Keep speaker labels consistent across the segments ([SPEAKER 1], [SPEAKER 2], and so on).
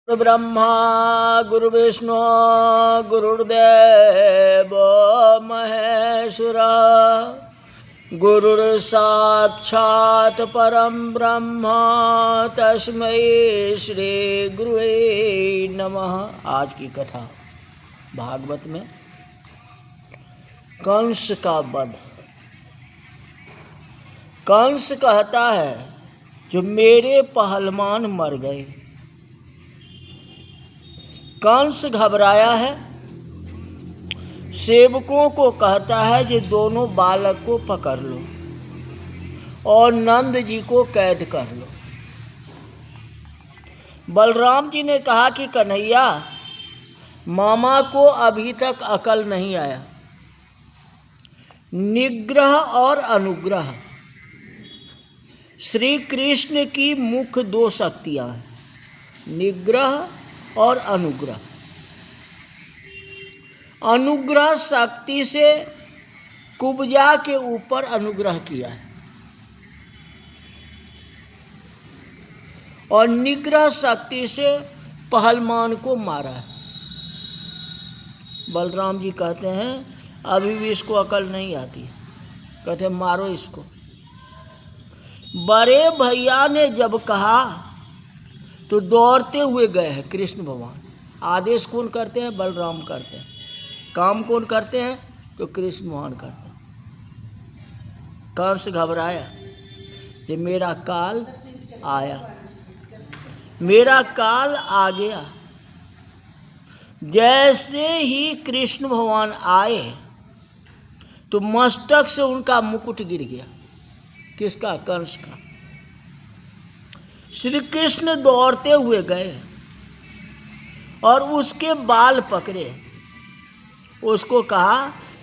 [SPEAKER 1] ब्रह्मा गुरुविष्णु गुरुर्देव महेश्वरा गुरुर्साक्षात् परम ब्रह्म तस्मै श्री गुरुवे नमः। आज की कथा भागवत में कंस का वध। कंस कहता है जो मेरे पहलवान मर गए। कंस घबराया है, सेवकों को कहता है कि दोनों बालक को पकड़ लो और नंद जी को कैद कर लो। बलराम जी ने कहा कि कन्हैया, मामा को अभी तक अकल नहीं आया। निग्रह और अनुग्रह श्री कृष्ण की मुख्य दो शक्तियां हैं, निग्रह और अनुग्रह। अनुग्रह शक्ति से कुब्जा के ऊपर अनुग्रह किया है और निग्रह शक्ति से पहलवान को मारा है। बलराम जी कहते हैं अभी भी इसको अकल नहीं आती है। कहते मारो इसको। बड़े भैया ने जब कहा तो दौड़ते हुए गए हैं कृष्ण भगवान। आदेश कौन करते हैं? बलराम करते हैं। काम कौन करते हैं? तो कृष्ण भगवान करते हैं। कंस घबराया कि मेरा काल आया, मेरा काल आ गया। जैसे ही कृष्ण भगवान आए तो मस्तक से उनका मुकुट गिर गया। किसका? कंस का। श्री कृष्ण दौड़ते हुए गए और उसके बाल पकड़े। उसको कहा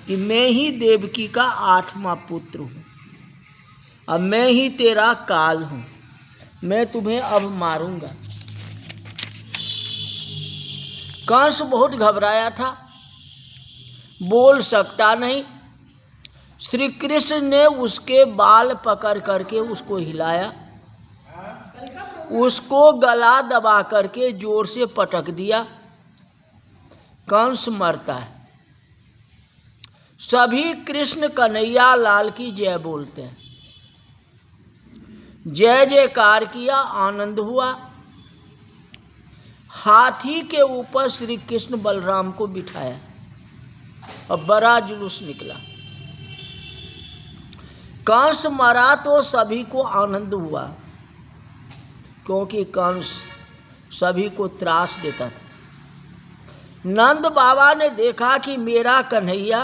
[SPEAKER 1] कि मैं ही देवकी का 8वां पुत्र हूँ, अब मैं ही तेरा काल हूँ, मैं तुम्हें अब मारूंगा। कंस बहुत घबराया था, बोल सकता नहीं। श्री कृष्ण ने उसके बाल पकड़ करके उसको हिलाया, उसको गला दबा करके जोर से पटक दिया। कंस मरता है। सभी कृष्ण कन्हैया लाल की जय बोलते हैं। जय जयकार किया, आनंद हुआ। हाथी के ऊपर श्री कृष्ण बलराम को बिठाया और बड़ा जुलूस निकला। कंस मरा तो सभी को आनंद हुआ, क्योंकि कंस सभी को त्रास देता था। नंद बाबा ने देखा कि मेरा कन्हैया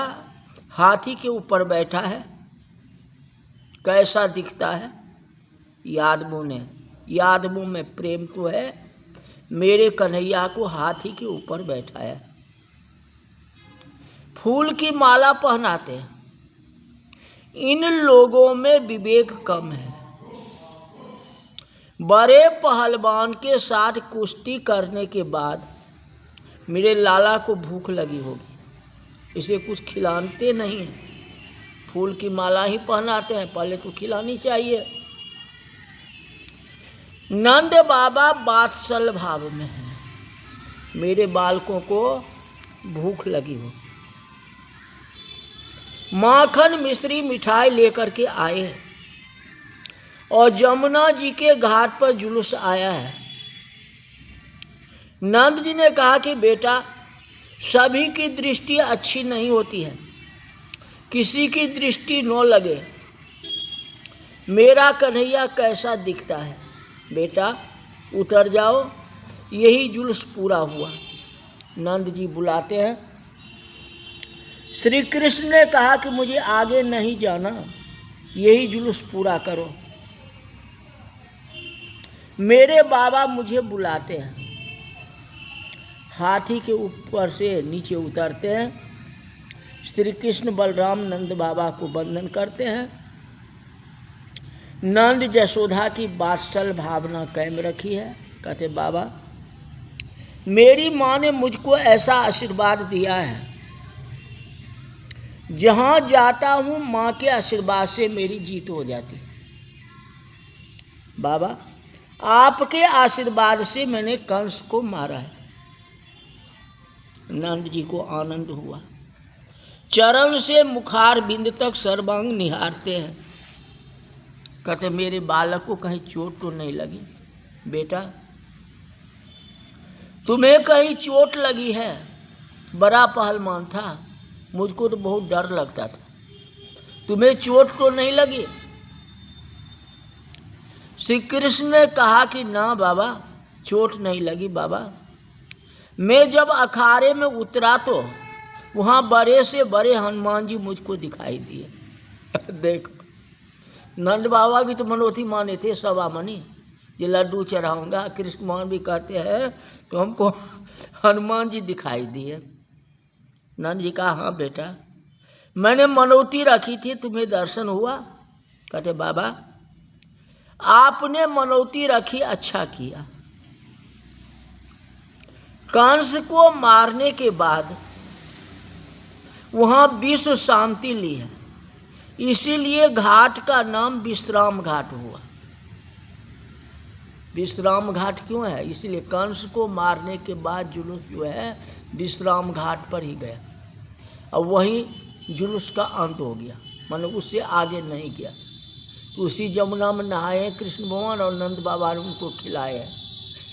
[SPEAKER 1] हाथी के ऊपर बैठा है, कैसा दिखता है। यादवों में प्रेम तो है। मेरे कन्हैया को हाथी के ऊपर बैठाया, फूल की माला पहनाते हैं। इन लोगों में विवेक कम है। बड़े पहलवान के साथ कुश्ती करने के बाद मेरे लाला को भूख लगी होगी, इसे कुछ खिलाते नहीं हैं, फूल की माला ही पहनाते हैं, पहले तो खिलानी चाहिए। नंद बाबा वात्सल भाव में हैं, मेरे बालकों को भूख लगी हो। माखन मिश्री मिठाई लेकर के आए और जमुना जी के घाट पर जुलूस आया है। नंद जी ने कहा कि बेटा, सभी की दृष्टि अच्छी नहीं होती है, किसी की दृष्टि न लगे। मेरा कन्हैया कैसा दिखता है, बेटा उतर जाओ, यही जुलूस पूरा हुआ। नंद जी बुलाते हैं। श्री कृष्ण ने कहा कि मुझे आगे नहीं जाना, यही जुलूस पूरा करो। मेरे बाबा मुझे बुलाते हैं। हाथी के ऊपर से नीचे उतरते हैं। श्री कृष्ण बलराम नंद बाबा को वंदन करते हैं। नंद यशोदा की वात्सल भावना कायम रखी है। कहते बाबा, मेरी माँ ने मुझको ऐसा आशीर्वाद दिया है, जहाँ जाता हूँ माँ के आशीर्वाद से मेरी जीत हो जाती। बाबा, आपके आशीर्वाद से मैंने कंस को मारा है। नंद जी को आनंद हुआ। चरण से मुखार बिंद तक सर्वांग निहारते हैं। कहते मेरे बालक को कहीं चोट तो नहीं लगी? बेटा तुम्हें कहीं चोट लगी है? बड़ा पहलवान था, मुझको तो बहुत डर लगता था। तुम्हें चोट तो नहीं लगी? श्री कृष्ण ने कहा कि ना बाबा, चोट नहीं लगी बाबा। मैं जब अखाड़े में उतरा तो वहाँ बड़े से बड़े हनुमान जी मुझको दिखाई दिए। देखो, नंद बाबा भी तो मनोती माने थे, सवा मनी, ये लड्डू चढ़ाऊंगा। कृष्ण भगवान भी कहते हैं तो हमको हनुमान जी दिखाई दिए। नंद जी कहा हाँ बेटा, मैंने मनौती रखी थी, तुम्हें दर्शन हुआ? कहते बाबा आपने मनौती रखी, अच्छा किया। कंस को मारने के बाद वहाँ विश्व शांति ली है, इसीलिए घाट का नाम विश्राम घाट हुआ। विश्राम घाट क्यों है? इसलिए कंस को मारने के बाद जुलूस जो है विश्राम घाट पर ही गया और वहीं जुलूस का अंत हो गया, मतलब उससे आगे नहीं गया। तो उसी जमुना में नहाए कृष्ण भगवान और नंद बाबा ने उनको खिलाए हैं,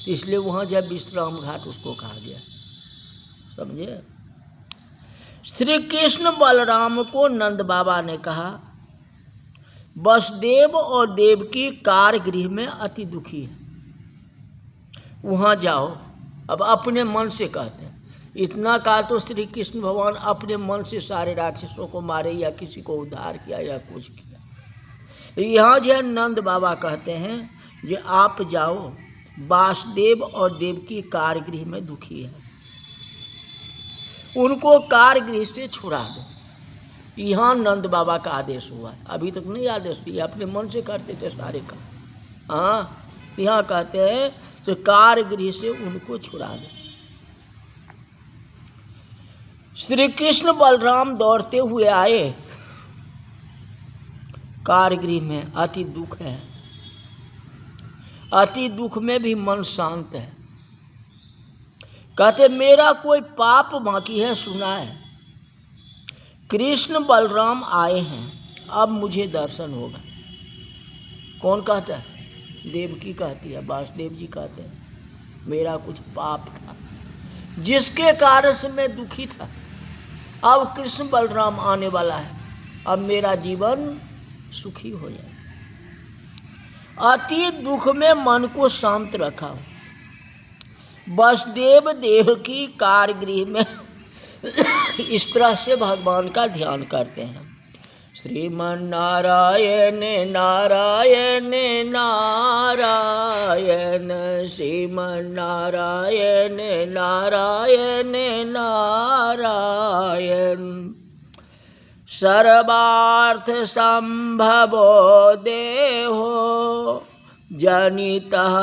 [SPEAKER 1] तो इसलिए वहाँ जो है विश्राम घाट उसको कहा गया। समझे? श्री कृष्ण बलराम को नंद बाबा ने कहा वसुदेव और देवकी कारगृह में अति दुखी है, वहाँ जाओ। अब अपने मन से कहते हैं, इतना कहा तो श्री कृष्ण भगवान अपने मन से सारे राक्षसों को मारे या किसी को उद्धार किया या कुछ किया। यहाँ जो है नंद बाबा कहते हैं जो आप जाओ, वासुदेव और देवकी कारगृह में दुखी है, उनको कारगृह से छुड़ा दो। यहाँ नंद बाबा का आदेश हुआ है, अभी तक नहीं आदेश दिया, अपने मन से करते थे सारे काम। हाँ, यहाँ कहते हैं तो कारगृह से उनको छुड़ा दो। श्री कृष्ण बलराम दौड़ते हुए आए कारगृह में, अति दुख है, अति दुख में भी मन शांत है। कहते मेरा कोई पाप बाकी है सुना है, कृष्ण बलराम आए हैं, अब मुझे दर्शन होगा। कौन कहता है? देवकी कहती है, वासुदेव जी कहते हैं मेरा कुछ पाप था जिसके कारण से मैं दुखी था, अब कृष्ण बलराम आने वाला है, अब मेरा जीवन सुखी हो जाए। अति दुख में मन को शांत रखा। वसुदेव देवकी कारगृह में इस तरह से भगवान का ध्यान करते हैं। श्रीमन नारायण नारायण नारायण, श्रीमन नारायण नारायण नारायण, सर्वार्थ संभवो देहो जनितः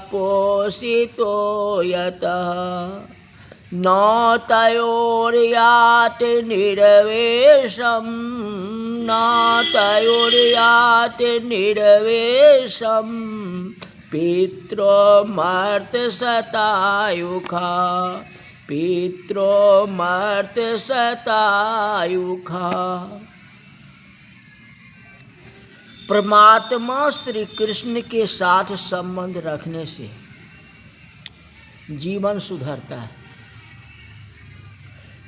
[SPEAKER 1] पोषितो यतः, न तयोर्यात् निर्वेशं, न तयोर्यात् निर्वेशं, पितृमर्त्यशतायुखा, पितृमर्त्यशतायुखा। परमात्मा श्री कृष्ण के साथ संबंध रखने से जीवन सुधरता है।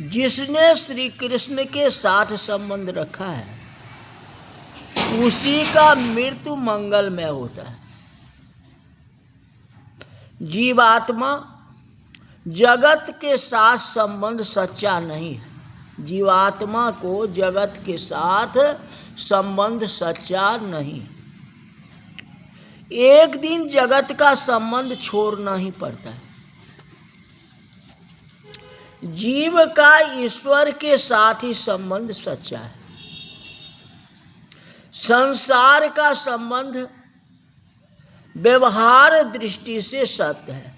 [SPEAKER 1] जिसने श्री कृष्ण के साथ संबंध रखा है उसी का मृत्यु मंगलमय होता है। जीवात्मा जगत के साथ संबंध सच्चा नहीं है। जीवात्मा को जगत के साथ संबंध सच्चा नहीं है। एक दिन जगत का संबंध छोड़ना ही पड़ता है। जीव का ईश्वर के साथ ही संबंध सच्चा है। संसार का संबंध व्यवहार दृष्टि से सत्य है,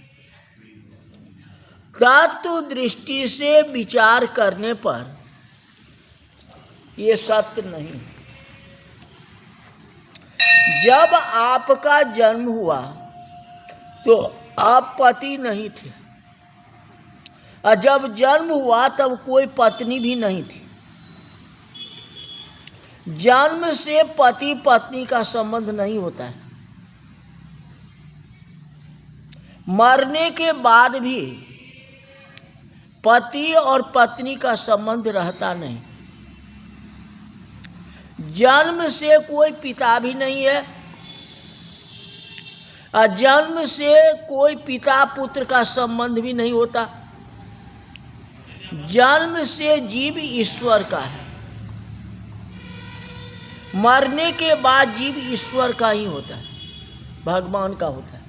[SPEAKER 1] तत्व दृष्टि से विचार करने पर ये सत्य नहीं। जब आपका जन्म हुआ तो आप पति नहीं थे, और जब जन्म हुआ तब कोई पत्नी भी नहीं थी। जन्म से पति पत्नी का संबंध नहीं होता है, मरने के बाद भी पति और पत्नी का संबंध रहता नहीं। जन्म से कोई पिता भी नहीं है, और जन्म से कोई पिता पुत्र का संबंध भी नहीं होता। जन्म से जीव ईश्वर का है, मरने के बाद जीव ईश्वर का ही होता है, भगवान का होता है।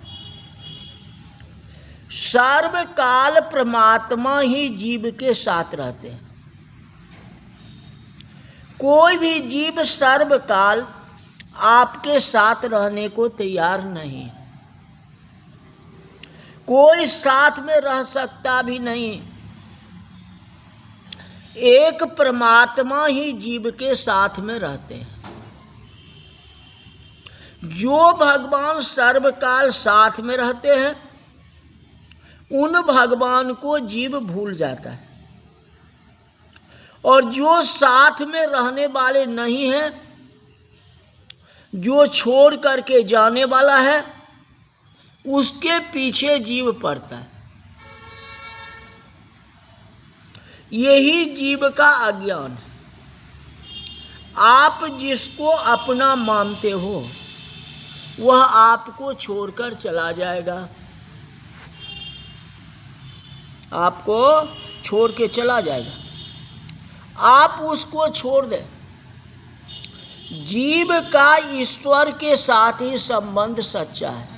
[SPEAKER 1] सर्वकाल परमात्मा ही जीव के साथ रहते हैं। कोई भी जीव सर्वकाल आपके साथ रहने को तैयार नहीं, कोई साथ में रह सकता भी नहीं। एक परमात्मा ही जीव के साथ में रहते हैं। जो भगवान सर्वकाल साथ में रहते हैं, उन भगवान को जीव भूल जाता है, और जो साथ में रहने वाले नहीं हैं, जो छोड़ करके जाने वाला है, उसके पीछे जीव पड़ता है। यही जीव का अज्ञान है। आप जिसको अपना मानते हो वह आपको छोड़कर चला जाएगा, आपको छोड़ के चला जाएगा। आप उसको छोड़ दें। जीव का ईश्वर के साथ ही संबंध सच्चा है।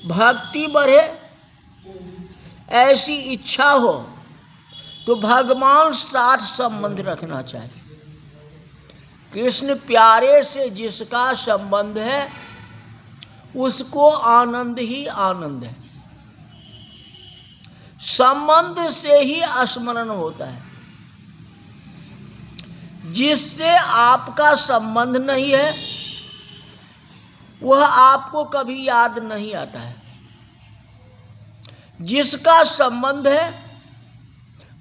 [SPEAKER 1] भक्ति बढ़े, ऐसी इच्छा हो तो भगवान साथ संबंध रखना चाहिए। कृष्ण प्यारे से जिसका संबंध है उसको आनंद ही आनंद है। संबंध से ही स्मरण होता है। जिससे आपका संबंध नहीं है वह आपको कभी याद नहीं आता है। जिसका संबंध है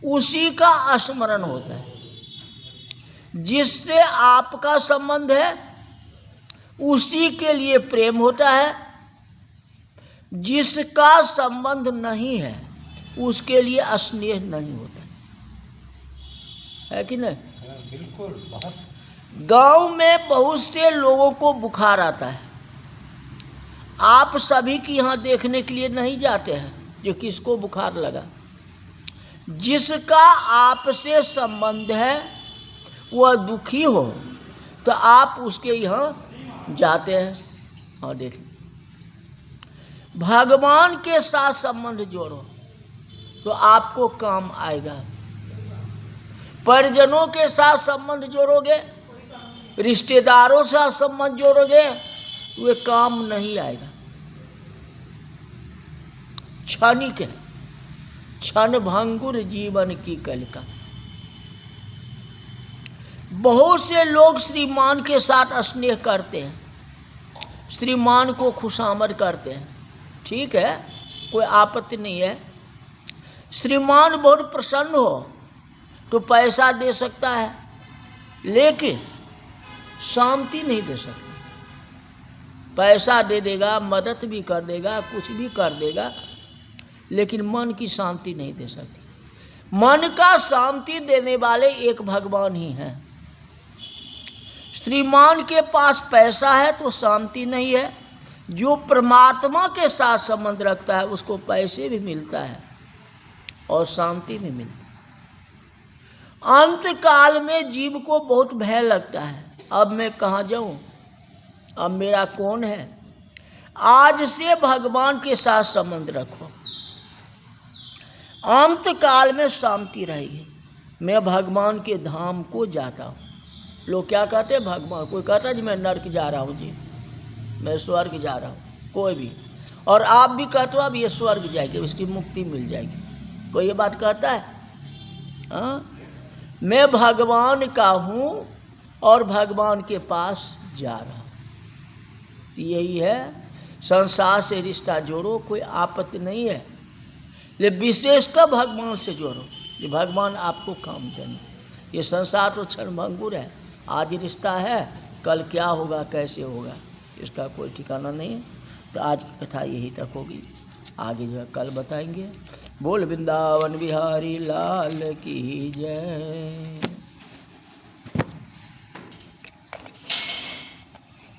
[SPEAKER 1] उसी का स्मरण होता है। जिससे आपका संबंध है उसी के लिए प्रेम होता है। जिसका संबंध नहीं है उसके लिए स्नेह नहीं होता है कि नहीं?
[SPEAKER 2] बिल्कुल। बहुत
[SPEAKER 1] गांव में बहुत से लोगों को बुखार आता है। आप सभी की यहाँ देखने के लिए नहीं जाते हैं जो किसको बुखार लगा। जिसका आपसे संबंध है वह दुखी हो तो आप उसके यहाँ जाते हैं। हाँ, देख, भगवान के साथ संबंध जोड़ो तो आपको काम आएगा। परिजनों के साथ संबंध जोड़ोगे, रिश्तेदारों से संबंध जोड़ोगे, वे काम नहीं आएगा। क्षणिक है, क्षण भंगुर जीवन की कलिका। बहुत से लोग श्रीमान के साथ स्नेह करते हैं, श्रीमान को खुशामद करते हैं, ठीक है, कोई आपत्ति नहीं है। श्रीमान बहुत प्रसन्न हो तो पैसा दे सकता है, लेकिन शांति नहीं दे सकता। पैसा दे देगा, मदद भी कर देगा, कुछ भी कर देगा, लेकिन मन की शांति नहीं दे सकती। मन का शांति देने वाले एक भगवान ही हैं। श्रीमान के पास पैसा है तो शांति नहीं है। जो परमात्मा के साथ संबंध रखता है उसको पैसे भी मिलता है और शांति भी मिलती है। अंत काल में जीव को बहुत भय लगता है, अब मैं कहाँ जाऊँ, अब मेरा कौन है। आज से भगवान के साथ संबंध रखो, अंत काल में शांति रहेगी। मैं भगवान के धाम को जाता हूँ। लोग क्या कहते हैं, भगवान, कोई कहता है जी मैं नरक जा रहा हूँ, जी मैं स्वर्ग जा रहा हूँ, कोई भी, और आप भी कहते हो अब ये स्वर्ग जाएगी, इसकी मुक्ति मिल जाएगी। कोई ये बात कहता है? हाँ, मैं भगवान का हूँ और भगवान के पास जा रहा हूँ। तो यही है संसार से रिश्ता जोड़ो, कोई आपत्ति नहीं है, लेकिन विशेषकर भगवान से जोड़ो। ये भगवान आपको काम देना। ये संसार तो क्षणभंगुर है, आज रिश्ता है, कल क्या होगा कैसे होगा इसका कोई ठिकाना नहीं है। तो आज की कथा यही तक होगी, आगे जो है कल बताएंगे। बोल वृंदावन बिहारी लाल की जय।